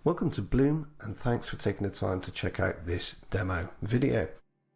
Welcome to Bloom, and thanks for taking the time to check out this demo video.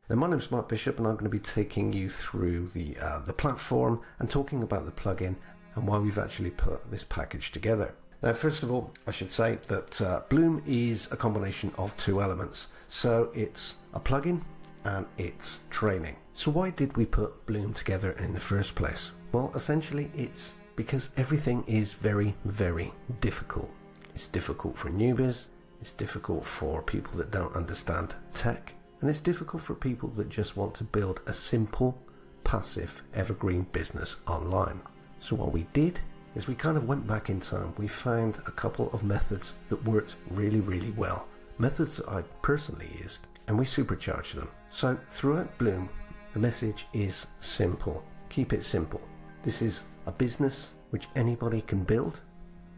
Now, my name is Mark Bishop, and I'm going to be taking you through the platform and talking about the plugin and why we've actually put this package together. Now, first of all, I should say that Bloom is a combination of two elements. So it's a plugin and it's training. So why did we put Bloom together in the first place? Well, essentially it's because everything is very, very difficult. It's difficult for newbies, it's difficult for people that don't understand tech, and it's difficult for people that just want to build a simple, passive, evergreen business online. So what we did is we kind of went back in time. We found a couple of methods that worked really, really well. Methods that I personally used, and we supercharged them. So throughout Bloom, the message is simple. Keep it simple. This is a business which anybody can build.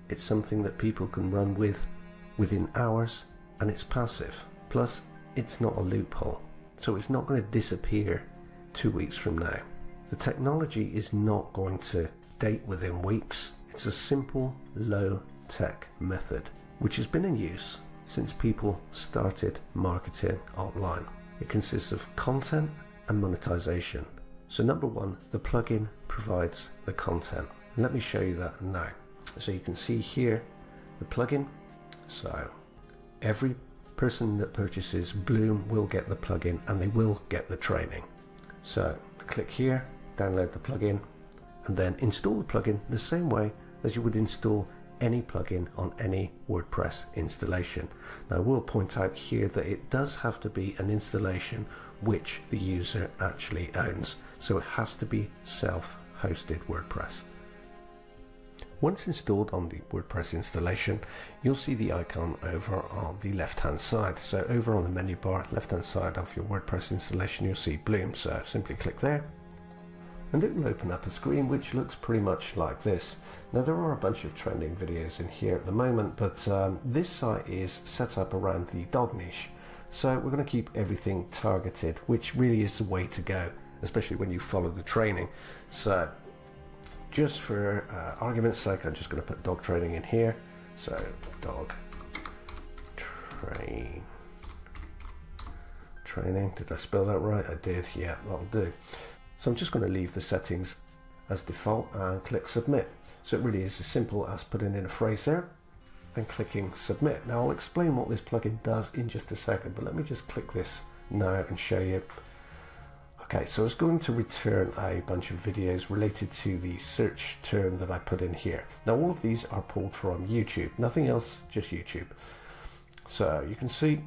It's something that people can run with within hours, and it's passive. Plus, it's not a loophole, so it's not going to disappear 2 weeks from now. The technology is not going to date within weeks. It's a simple, low-tech method, which has been in use since people started marketing online. It consists of content and monetization. So number one, the plugin provides the content. Let me show you that now. So you can see here the plugin. So every person that purchases Bloom will get the plugin, and they will get the training. So click here, download the plugin, and then install the plugin the same way as you would install any plugin on any WordPress installation. Now I will point out here that it does have to be an installation which the user actually owns. So it has to be self-hosted WordPress. Once installed on the WordPress installation, you'll see the icon over on the left hand side. So over on the menu bar, left hand side of your WordPress installation, you'll see Bloom. So simply click there, and it will open up a screen which looks pretty much like this. Now there are a bunch of trending videos in here at the moment, but this site is set up around the dog niche. So we're going to keep everything targeted, which really is the way to go, especially when you follow the training. So just for argument's sake, I'm just going to put dog training in here. So dog training. Did I spell that right? I did. Yeah, that'll do. So I'm just going to leave the settings as default and click submit. So it really is as simple as putting in a phrase there and clicking submit. Now I'll explain what this plugin does in just a second, but let me just click this now and show you. Okay, so it's going to return a bunch of videos related to the search term that I put in here. Now all of these are pulled from YouTube, nothing else, just YouTube. So you can see,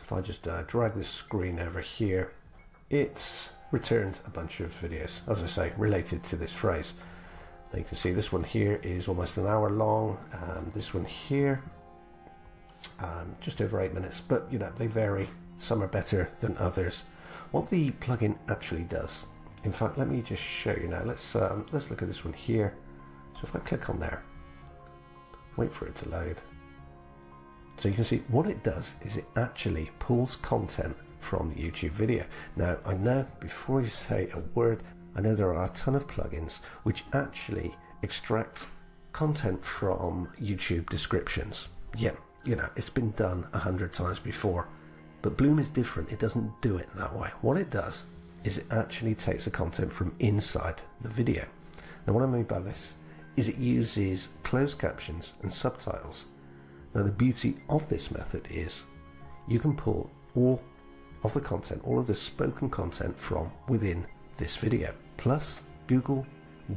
if I just drag this screen over here, it's returned a bunch of videos, as I say, related to this phrase. Now you can see this one here is almost an hour long, this one here, just over 8 minutes, but you know, they vary. Some are better than others. What the plugin actually does, in fact, let me just show you now. Let's look at this one here. So if I click on there, wait for it to load. So you can see what it does is it actually pulls content from the YouTube video. Now I know, before you say a word, I know there are a ton of plugins which actually extract content from YouTube descriptions. Yeah, you know, it's been done 100 times before. But Bloom is different. It doesn't do it that way. What it does is it actually takes the content from inside the video. Now what I mean by this is it uses closed captions and subtitles. Now the beauty of this method is you can pull all of the content, all of the spoken content from within this video. Plus, Google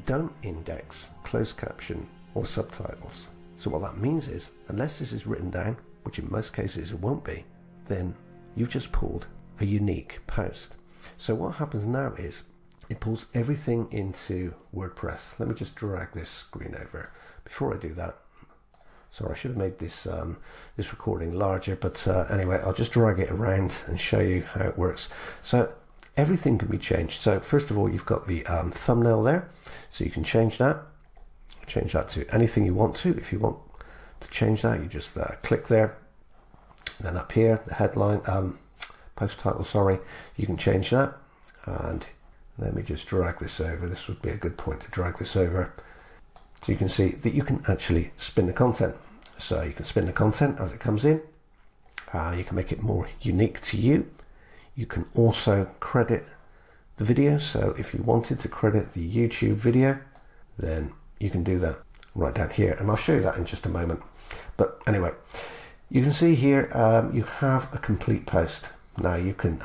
don't index closed caption or subtitles. So what that means is, unless this is written down, which in most cases it won't be, then you've just pulled a unique post. So what happens now is it pulls everything into WordPress. Let me just drag this screen over. Before I do that, sorry, I should have made this this recording larger, but anyway, I'll just drag it around and show you how it works. So everything can be changed. So first of all, you've got the thumbnail there, so you can change that to anything you want to. If you want to change that, you just click there. Then up here, the headline, post title, sorry, you can change that. And let me just drag this over. This would be a good point to drag this over. So you can see that you can actually spin the content. So you can spin the content as it comes in. You can make it more unique to you. You can also credit the video. So if you wanted to credit the YouTube video, then you can do that right down here. And I'll show you that in just a moment. But anyway, you can see here you have a complete post. Now you can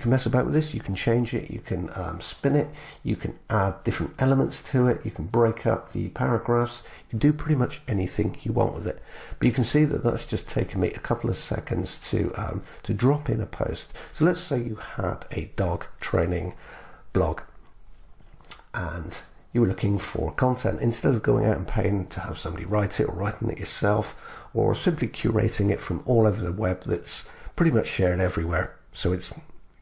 mess about with this, you can change it, you can spin it, you can add different elements to it, you can break up the paragraphs, you can do pretty much anything you want with it. But you can see that that's just taken me a couple of seconds to drop in a post. So let's say you had a dog training blog and you were looking for content. Instead of going out and paying to have somebody write it or writing it yourself, or simply curating it from all over the web that's pretty much shared everywhere. So it's,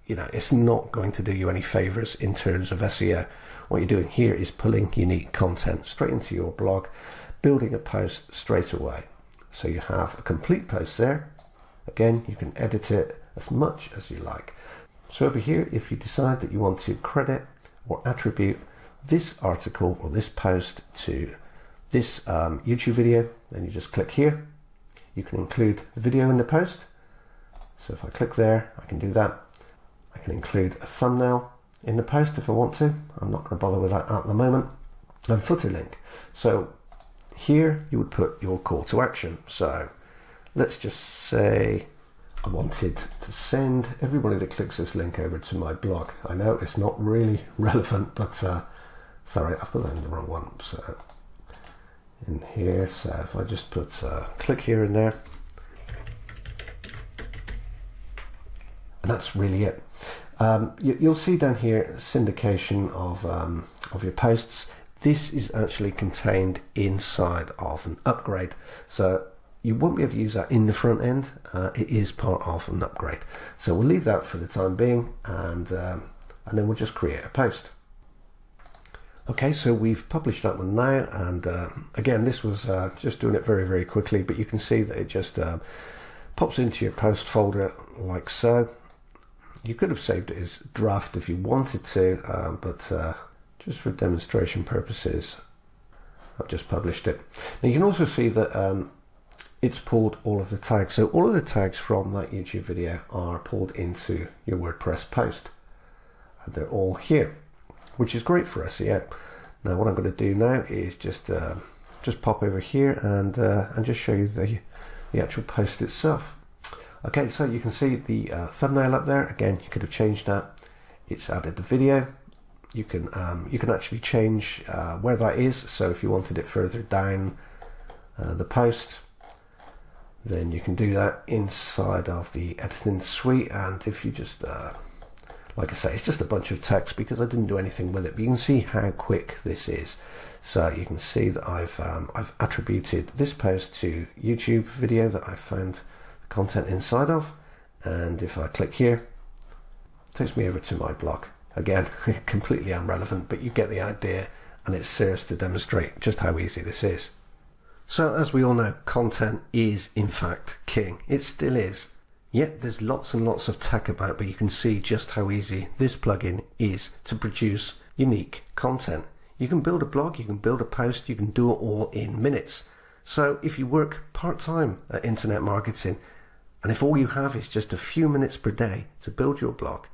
you know, it's not going to do you any favors in terms of SEO. What you're doing here is pulling unique content straight into your blog, building a post straight away. So you have a complete post there. Again, you can edit it as much as you like. So over here, if you decide that you want to credit or attribute this article or this post to this YouTube video, then you just click here. You can include the video in the post. So if I click there, I can do that. I can include a thumbnail in the post if I want to. I'm not going to bother with that at the moment. And footer link. So here you would put your call to action. So let's just say I wanted to send everybody that clicks this link over to my blog. I know it's not really relevant, but sorry, I put that in the wrong one. So in here, so if I just put click here and there, and that's really it. You'll see down here syndication of your posts. This is actually contained inside of an upgrade, so you won't be able to use that in the front end. It is part of an upgrade, so we'll leave that for the time being, and then we'll just create a post. Okay, so we've published that one now, and again, this was just doing it very, very quickly, but you can see that it just pops into your post folder like so. You could have saved it as draft if you wanted to, but just for demonstration purposes, I've just published it. Now you can also see that it's pulled all of the tags. So all of the tags from that YouTube video are pulled into your WordPress post. And they're all here, which is great for SEO. Now what I'm going to do now is just pop over here and just show you the actual post itself. Okay, so you can see the thumbnail up there. Again, you could have changed that. It's added the video. You can actually change where that is. So if you wanted it further down the post, then you can do that inside of the editing suite. And if you just, like I say, it's just a bunch of text because I didn't do anything with it. But you can see how quick this is. So you can see that I've attributed this post to YouTube video that I found content inside of, and if I click here, it takes me over to my blog. Again, completely irrelevant, but you get the idea, and it serves to demonstrate just how easy this is. So as we all know, content is in fact king. It still is. Yet there's lots and lots of tech about, but you can see just how easy this plugin is to produce unique content. You can build a blog, you can build a post, you can do it all in minutes. So if you work part-time at internet marketing, and if all you have is just a few minutes per day to build your blog,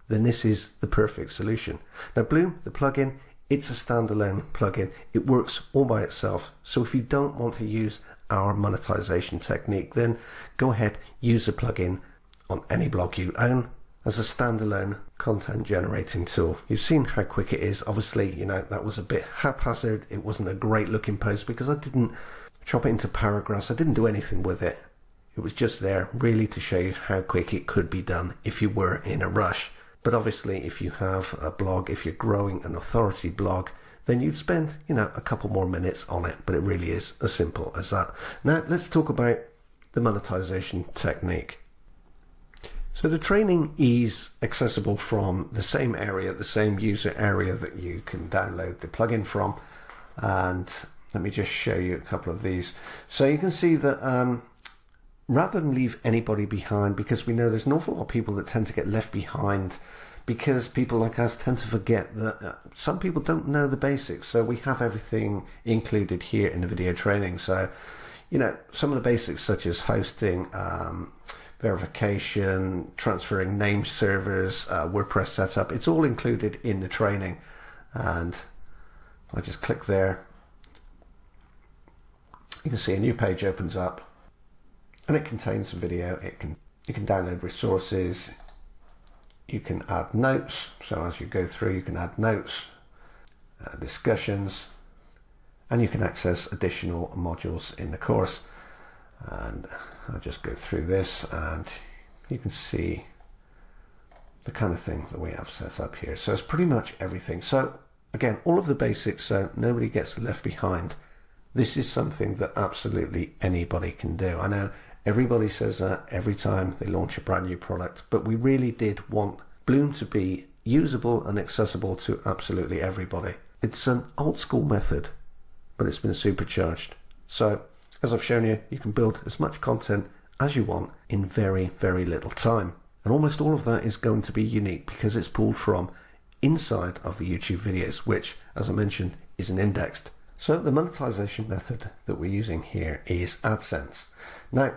then this is the perfect solution. Now Bloom, the plugin, it's a standalone plugin. It works all by itself. So if you don't want to use our monetization technique, then go ahead, use the plugin on any blog you own as a standalone content generating tool. You've seen how quick it is. Obviously, you know, that was a bit haphazard. It wasn't a great looking post because I didn't chop it into paragraphs. I didn't do anything with it. It was just there really to show you how quick it could be done if you were in a rush. But obviously, if you have a blog, if you're growing an authority blog, then you'd spend, you know, a couple more minutes on it. But it really is as simple as that. Now, let's talk about the monetization technique. So the training is accessible from the same area, the same user area that you can download the plugin from. And let me just show you a couple of these. So you can see that rather than leave anybody behind, because we know there's an awful lot of people that tend to get left behind because people like us tend to forget that some people don't know the basics. So we have everything included here in the video training. So, you know, some of the basics such as hosting, verification, transferring name servers, WordPress setup, it's all included in the training. And I just click there. You can see a new page opens up, and it contains a video. You can download resources. You can add notes. So as you go through, you can add notes, discussions, and you can access additional modules in the course. And I'll just go through this, and you can see the kind of thing that we have set up here. So it's pretty much everything. So again, all of the basics, so nobody gets left behind. This is something that absolutely anybody can do. I know everybody says that every time they launch a brand new product, but we really did want Bloom to be usable and accessible to absolutely everybody. It's an old school method, but it's been supercharged. So as I've shown you, you can build as much content as you want in very, very little time. And almost all of that is going to be unique because it's pulled from inside of the YouTube videos, which, as I mentioned, isn't indexed. So the monetization method that we're using here is AdSense. Now,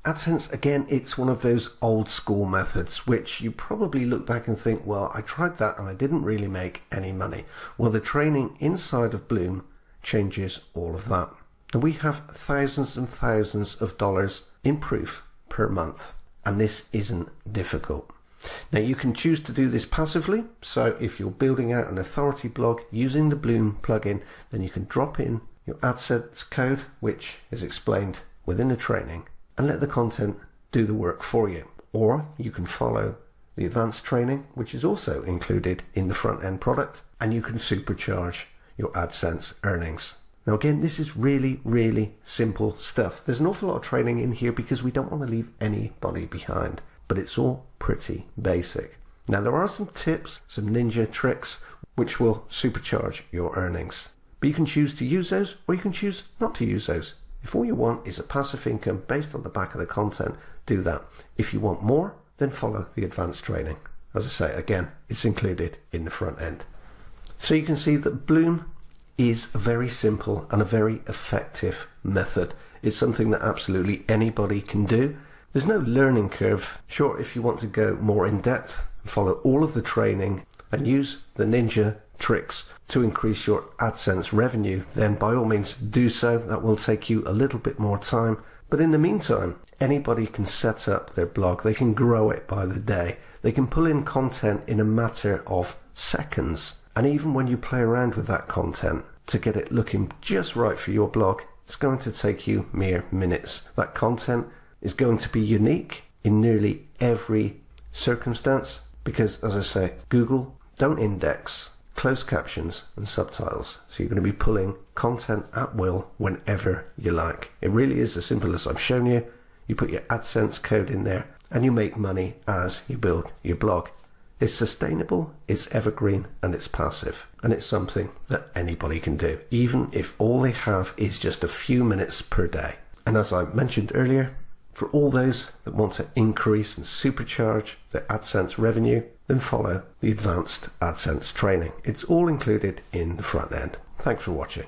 AdSense, again, it's one of those old school methods, which you probably look back and think, well, I tried that and I didn't really make any money. Well, the training inside of Bloom changes all of that. And we have thousands and thousands of dollars in proof per month, and this isn't difficult. Now you can choose to do this passively, so if you're building out an authority blog using the Bloom plugin, then you can drop in your AdSense code, which is explained within the training, and let the content do the work for you. Or you can follow the advanced training, which is also included in the front end product, and you can supercharge your AdSense earnings. Now again, this is really, really simple stuff. There's an awful lot of training in here because we don't want to leave anybody behind, but it's all pretty basic. Now there are some tips, some ninja tricks, which will supercharge your earnings. But you can choose to use those, or you can choose not to use those. If all you want is a passive income based on the back of the content, do that. If you want more, then follow the advanced training. As I say, again, it's included in the front end. So you can see that Bloom is a very simple and a very effective method. It's something that absolutely anybody can do. There's no learning curve. Sure, if you want to go more in depth, follow all of the training and use the ninja tricks to increase your AdSense revenue, then by all means do so. That will take you a little bit more time. But in the meantime, anybody can set up their blog. They can grow it by the day. They can pull in content in a matter of seconds. And even when you play around with that content to get it looking just right for your blog, it's going to take you mere minutes. That content is going to be unique in nearly every circumstance because, as I say, Google don't index closed captions and subtitles. So you're going to be pulling content at will whenever you like. It really is as simple as I've shown you. You put your AdSense code in there and you make money as you build your blog. It's sustainable, it's evergreen, and it's passive. And it's something that anybody can do, even if all they have is just a few minutes per day. And as I mentioned earlier, for all those that want to increase and supercharge their AdSense revenue, then follow the advanced AdSense training. It's all included in the front end. Thanks for watching.